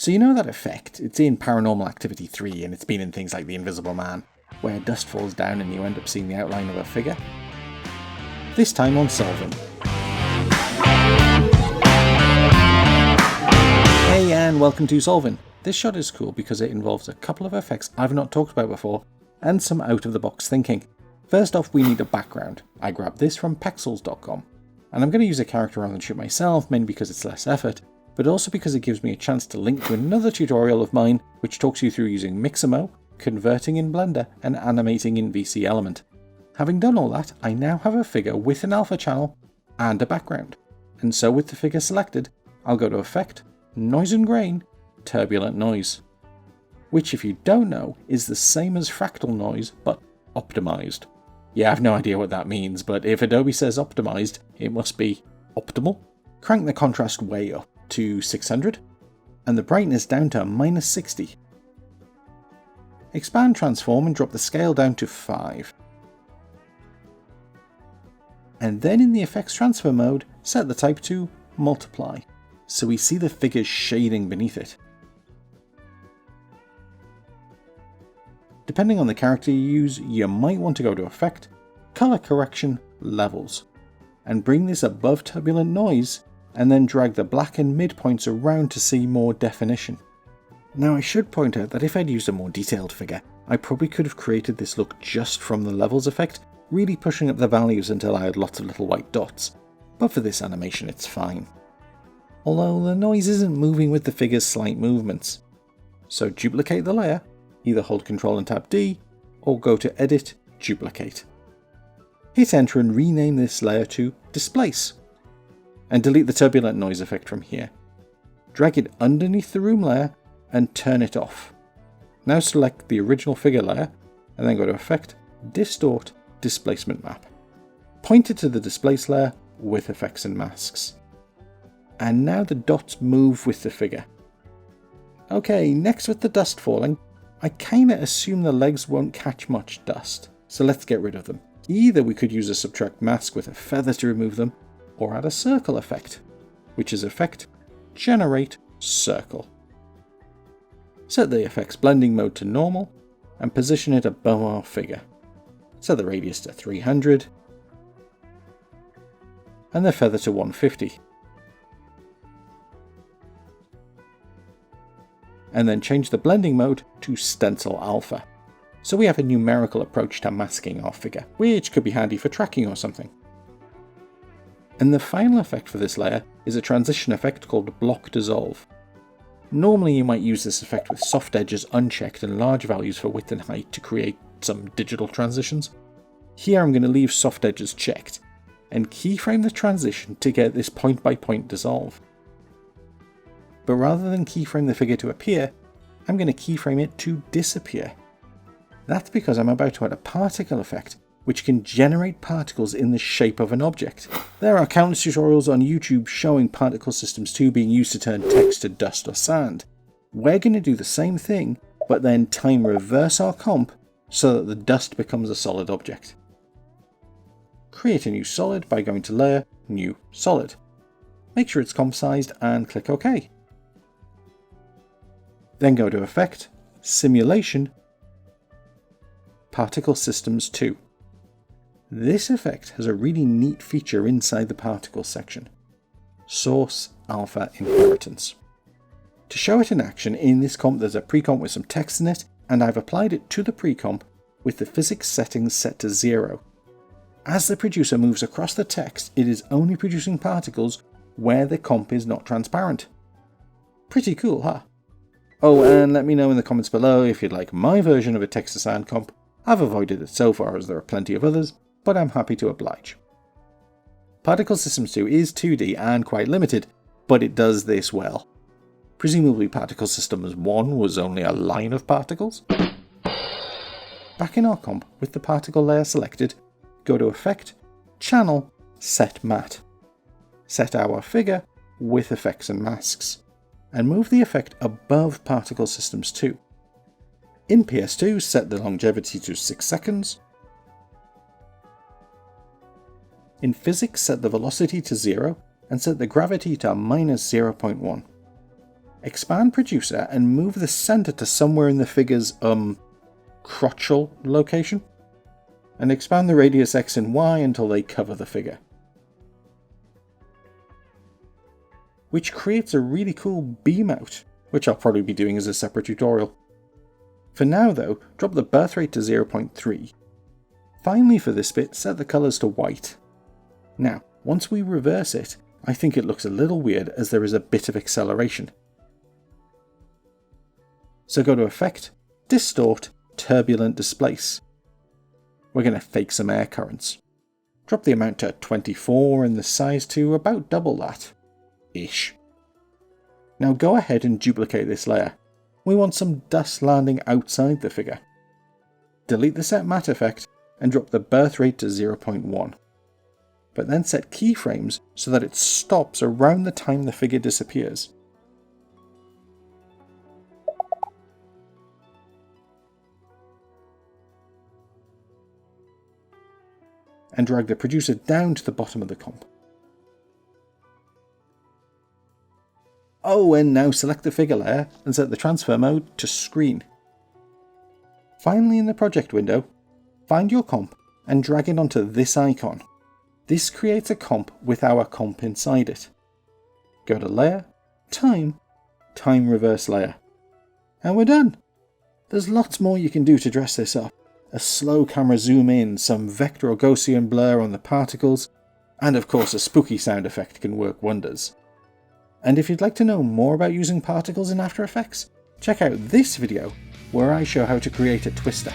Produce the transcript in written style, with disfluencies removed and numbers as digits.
So you know that effect? It's in Paranormal Activity 3 and it's been in things like The Invisible Man, where dust falls down and you end up seeing the outline of a figure. This time on Solving. Hey and welcome to Solving. This shot is cool because it involves a couple of effects I've not talked about before and some out-of-the-box thinking. First off, we need a background. I grabbed this from pexels.com. And I'm going to use a character rather than shoot myself, mainly because it's less effort, but also because it gives me a chance to link to another tutorial of mine which talks you through using Mixamo, converting in Blender, and animating in VC Element. Having done all that, I now have a figure with an alpha channel and a background. And so with the figure selected, I'll go to Effect, Noise and Grain, Turbulent Noise. Which, if you don't know, is the same as Fractal Noise, but optimized. Yeah, I have no idea what that means, but if Adobe says optimized, it must be optimal. Crank the contrast way up to 600, and the brightness down to -60. Expand transform and drop the scale down to 5. And then in the effects transfer mode, set the type to multiply, so we see the figure's shading beneath it. Depending on the character you use, you might want to go to Effect, Color Correction, Levels, and bring this above Turbulent Noise, and then drag the black and midpoints around to see more definition. Now I should point out that if I'd used a more detailed figure, I probably could have created this look just from the Levels effect, really pushing up the values until I had lots of little white dots, but for this animation it's fine. Although the noise isn't moving with the figure's slight movements. So duplicate the layer, either hold Ctrl and Tab D, or go to Edit, Duplicate. Hit Enter and rename this layer to Displace, and delete the turbulent noise effect from here. Drag it underneath the room layer and turn it off. Now select the original figure layer and then go to Effect, Distort, Displacement Map. Point it to the Displace layer with effects and masks. And now the dots move with the figure. Okay, next with the dust falling, I kinda assume the legs won't catch much dust, so let's get rid of them. Either we could use a subtract mask with a feather to remove them, or add a circle effect, which is Effect, Generate, Circle. Set the effects blending mode to normal, and position it above our figure. Set the radius to 300, and the feather to 150. And then change the blending mode to Stencil Alpha. So we have a numerical approach to masking our figure, which could be handy for tracking or something. And the final effect for this layer is a transition effect called Block Dissolve. Normally you might use this effect with soft edges unchecked and large values for width and height to create some digital transitions. Here I'm going to leave soft edges checked, and keyframe the transition to get this point-by-point dissolve. But rather than keyframe the figure to appear, I'm going to keyframe it to disappear. That's because I'm about to add a particle effect, which can generate particles in the shape of an object. There are countless tutorials on YouTube showing Particle Systems 2 being used to turn text to dust or sand. We're going to do the same thing, but then time reverse our comp so that the dust becomes a solid object. Create a new solid by going to Layer, New Solid. Make sure it's comp sized and click OK. Then go to Effect, Simulation, Particle Systems 2. This effect has a really neat feature inside the Particles section. Source Alpha Inheritance. To show it in action, in this comp there's a pre-comp with some text in it, and I've applied it to the pre-comp with the physics settings set to 0. As the producer moves across the text, it is only producing particles where the comp is not transparent. Pretty cool, huh? Oh, and let me know in the comments below if you'd like my version of a text to sound comp. I've avoided it so far as there are plenty of others, but I'm happy to oblige. Particle Systems 2 is 2D and quite limited, but it does this well. Presumably Particle Systems 1 was only a line of particles. Back in our comp, with the particle layer selected, go to Effect, Channel, Set Matte. Set our figure with effects and masks, and move the effect above Particle Systems 2. In PS2, set the longevity to 6 seconds. In physics, set the velocity to 0 and set the gravity to -0.1. expand Producer and move the center to somewhere in the figure's crotchal location, and expand the radius X and Y until they cover the figure, which creates a really cool beam out, which I'll probably be doing as a separate tutorial. For now though, drop the birth rate to 0.3. Finally for this bit, set the colours to white. Now, once we reverse it, I think it looks a little weird as there is a bit of acceleration. So go to Effect, Distort, Turbulent Displace. We're going to fake some air currents. Drop the amount to 24 and the size to about double that. Ish. Now go ahead and duplicate this layer. We want some dust landing outside the figure. Delete the set matte effect and drop the birth rate to 0.1. But then set keyframes so that it stops around the time the figure disappears. And drag the producer down to the bottom of the comp. Oh, and now select the figure layer and set the transfer mode to screen. Finally, in the project window, find your comp and drag it onto this icon. This creates a comp with our comp inside it. Go to Layer, Time, Time Reverse Layer. And we're done! There's lots more you can do to dress this up. A slow camera zoom in, some vector or Gaussian blur on the particles, and of course a spooky sound effect can work wonders. And if you'd like to know more about using particles in After Effects, check out this video where I show how to create a twister.